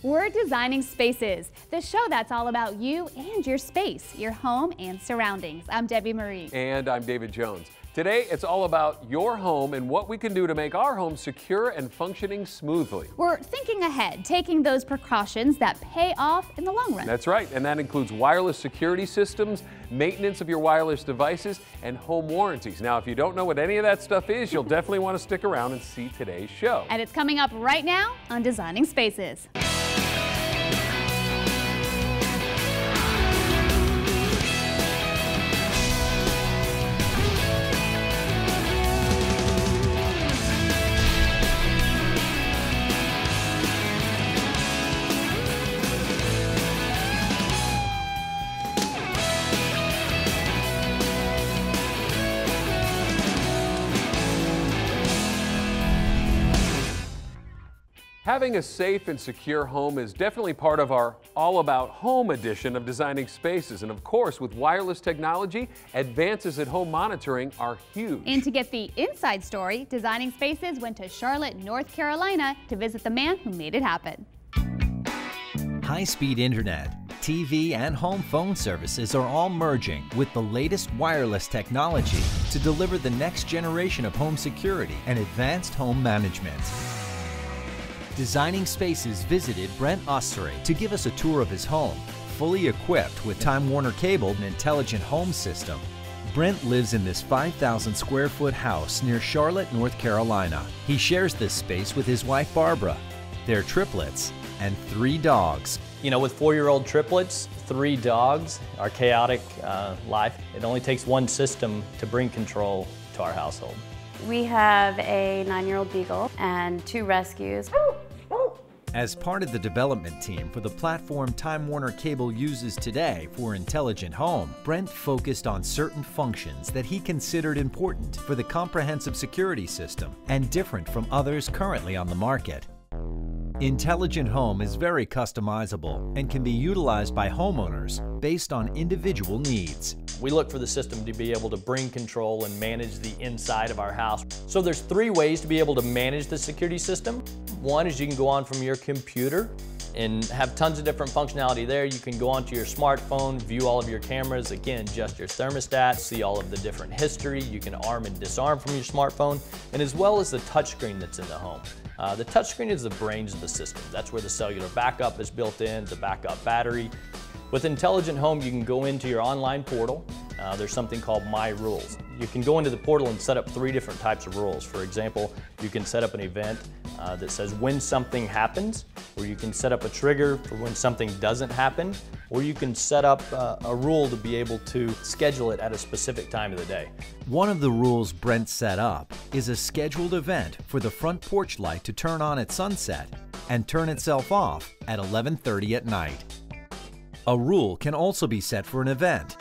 We're Designing Spaces, the show that's all about you and your space, your home and surroundings. I'm Debbie Marie. And I'm David Jones. Today, it's all about your home and what we can do to make our home secure and functioning smoothly. We're thinking ahead, taking those precautions that pay off in the long run. That's right, and that includes wireless security systems, maintenance of your wireless devices, and home warranties. Now, if you don't know what any of that stuff is, you'll definitely want to stick around and see today's show. And it's coming up right now on Designing Spaces. Having a safe and secure home is definitely part of our All About Home edition of Designing Spaces. And of course, with wireless technology, advances at home monitoring are huge. And to get the inside story, Designing Spaces went to Charlotte, North Carolina to visit the man who made it happen. High-speed internet, TV, and home phone services are all merging with the latest wireless technology to deliver the next generation of home security and advanced home management. Designing Spaces visited Brent Ussery to give us a tour of his home, fully equipped with Time Warner cable and IntelligentHome system. Brent lives in this 5,000 square foot house near Charlotte, North Carolina. He shares this space with his wife Barbara, their triplets, and 3 dogs. You know, with 4-year-old triplets, 3 dogs, our chaotic life, it only takes one system to bring control to our household. We have a 9-year-old beagle and 2 rescues. As part of the development team for the platform Time Warner Cable uses today for IntelligentHome, Brent focused on certain functions that he considered important for the comprehensive security system and different from others currently on the market. IntelligentHome is very customizable and can be utilized by homeowners based on individual needs. We look for the system to be able to bring control and manage the inside of our house. So there's 3 ways to be able to manage the security system. One is you can go on from your computer and have tons of different functionality there. You can go onto your smartphone, view all of your cameras, again, adjust your thermostat, see all of the different history. You can arm and disarm from your smartphone, and as well as the touchscreen that's in the home. The touchscreen is the brains of the system. That's where the cellular backup is built in, the backup battery. With IntelligentHome, you can go into your online portal. There's something called My Rules. You can go into the portal and set up 3 different types of rules. For example, you can set up an event that says when something happens, or you can set up a trigger for when something doesn't happen, or you can set up a rule to be able to schedule it at a specific time of the day. One of the rules Brent set up is a scheduled event for the front porch light to turn on at sunset and turn itself off at 11:30 at night. A rule can also be set for an event,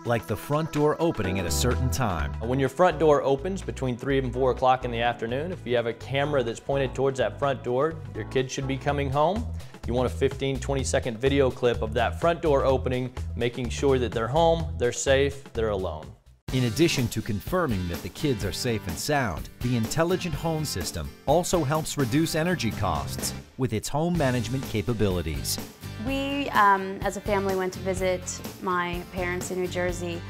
like the front door opening at a certain time. When your front door opens between 3 and 4 o'clock in the afternoon, if you have a camera that's pointed towards that front door, your kids should be coming home. You want a 15-20 second video clip of that front door opening, making sure that they're home, they're safe, they're alone. In addition to confirming that the kids are safe and sound, the IntelligentHome system also helps reduce energy costs with its home management capabilities. We, as a family, went to visit my parents in New Jersey,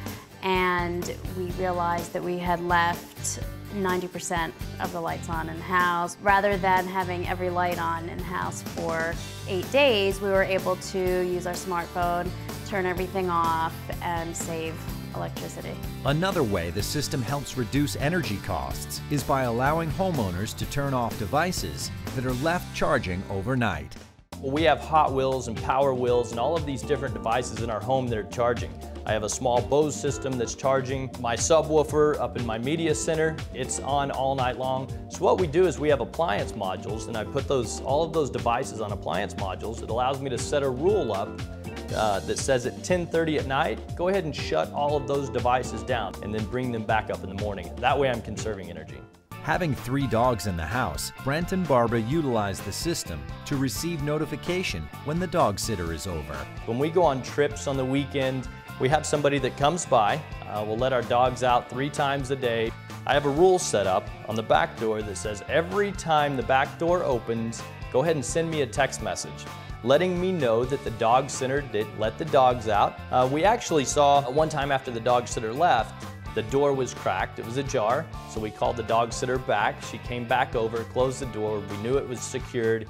and we realized that we had left 90% of the lights on in the house. Rather than having every light on in the house for 8 days, we were able to use our smartphone, turn everything off, and save electricity. Another way the system helps reduce energy costs is by allowing homeowners to turn off devices that are left charging overnight. Well, we have hot wheels and power wheels and all of these different devices in our home that are charging. I have a small Bose system that's charging. My subwoofer up in my media center, it's on all night long. So what we do is we have appliance modules, and I put all of those devices on appliance modules. It allows me to set a rule up that says at 10:30 at night, go ahead and shut all of those devices down and then bring them back up in the morning. That way I'm conserving energy. Having 3 dogs in the house, Brent and Barbara utilize the system to receive notification when the dog sitter is over. When we go on trips on the weekend, we have somebody that comes by. We'll let our dogs out 3 times a day. I have a rule set up on the back door that says every time the back door opens, go ahead and send me a text message letting me know that the dog sitter did let the dogs out. We actually saw one time after the dog sitter left, the door was cracked, it was ajar, so we called the dog sitter back. She came back over, closed the door, we knew it was secured.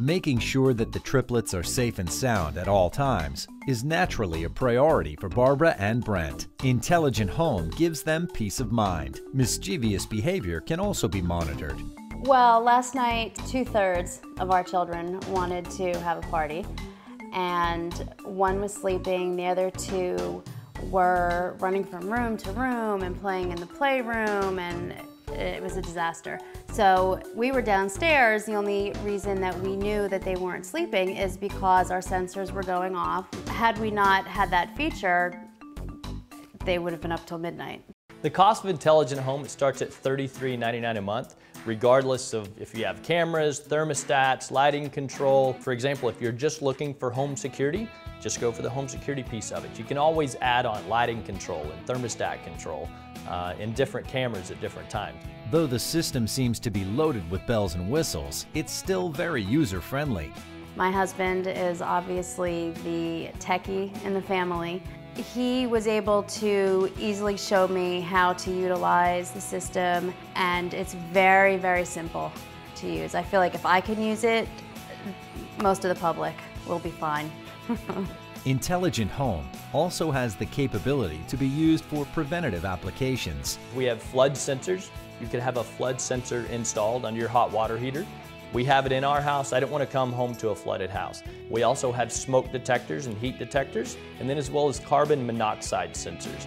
Making sure that the triplets are safe and sound at all times is naturally a priority for Barbara and Brent. Intelligent Home gives them peace of mind. Mischievous behavior can also be monitored. Well, last night, 2/3 of our children wanted to have a party, and one was sleeping, the other two were running from room to room and playing in the playroom, and it was a disaster. So we were downstairs. The only reason that we knew that they weren't sleeping is because our sensors were going off. Had we not had that feature, they would have been up till midnight. The cost of Intelligent Home, it starts at $33.99 a month, regardless of if you have cameras, thermostats, lighting control. For example, if you're just looking for home security, just go for the home security piece of it. You can always add on lighting control and thermostat control and different cameras at different times. Though the system seems to be loaded with bells and whistles, it's still very user-friendly. My husband is obviously the techie in the family. He was able to easily show me how to utilize the system, and it's very, very simple to use. I feel like if I can use it, most of the public will be fine. Intelligent Home also has the capability to be used for preventative applications. We have flood sensors. You could have a flood sensor installed under your hot water heater. We have it in our house. I don't want to come home to a flooded house. We also have smoke detectors and heat detectors, and then as well as carbon monoxide sensors.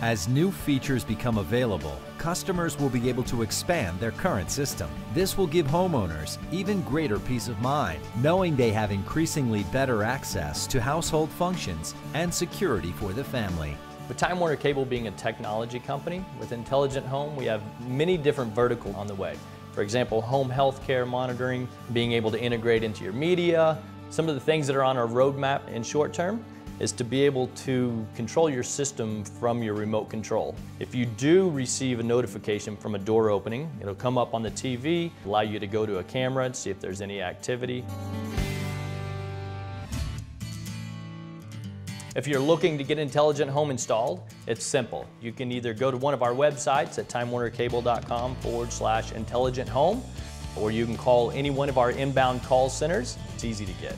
As new features become available, customers will be able to expand their current system. This will give homeowners even greater peace of mind, knowing they have increasingly better access to household functions and security for the family. With Time Warner Cable being a technology company, with Intelligent Home, we have many different verticals on the way. For example, home health care monitoring, being able to integrate into your media. Some of the things that are on our roadmap in short term is to be able to control your system from your remote control. If you do receive a notification from a door opening, it'll come up on the TV, allow you to go to a camera and see if there's any activity. If you're looking to get Intelligent Home installed, it's simple. You can either go to one of our websites at timewarnercable.com/intelligenthome, or you can call any one of our inbound call centers. It's easy to get.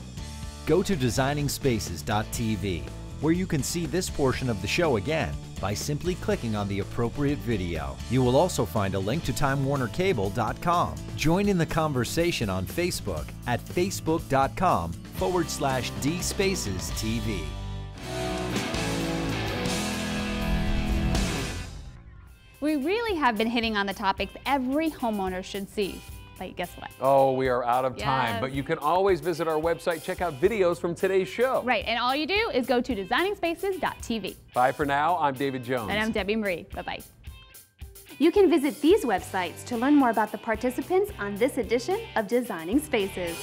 Go to designingspaces.tv, where you can see this portion of the show again by simply clicking on the appropriate video. You will also find a link to timewarnercable.com. Join in the conversation on Facebook at facebook.com/dspacestv. We really have been hitting on the topics every homeowner should see. But guess what? Oh, we are out of time, Yes. but you can always visit our website, check out videos from today's show. Right, and all you do is go to designingspaces.tv. Bye for now. I'm David Jones. And I'm Debbie Marie. Bye-bye. You can visit these websites to learn more about the participants on this edition of Designing Spaces.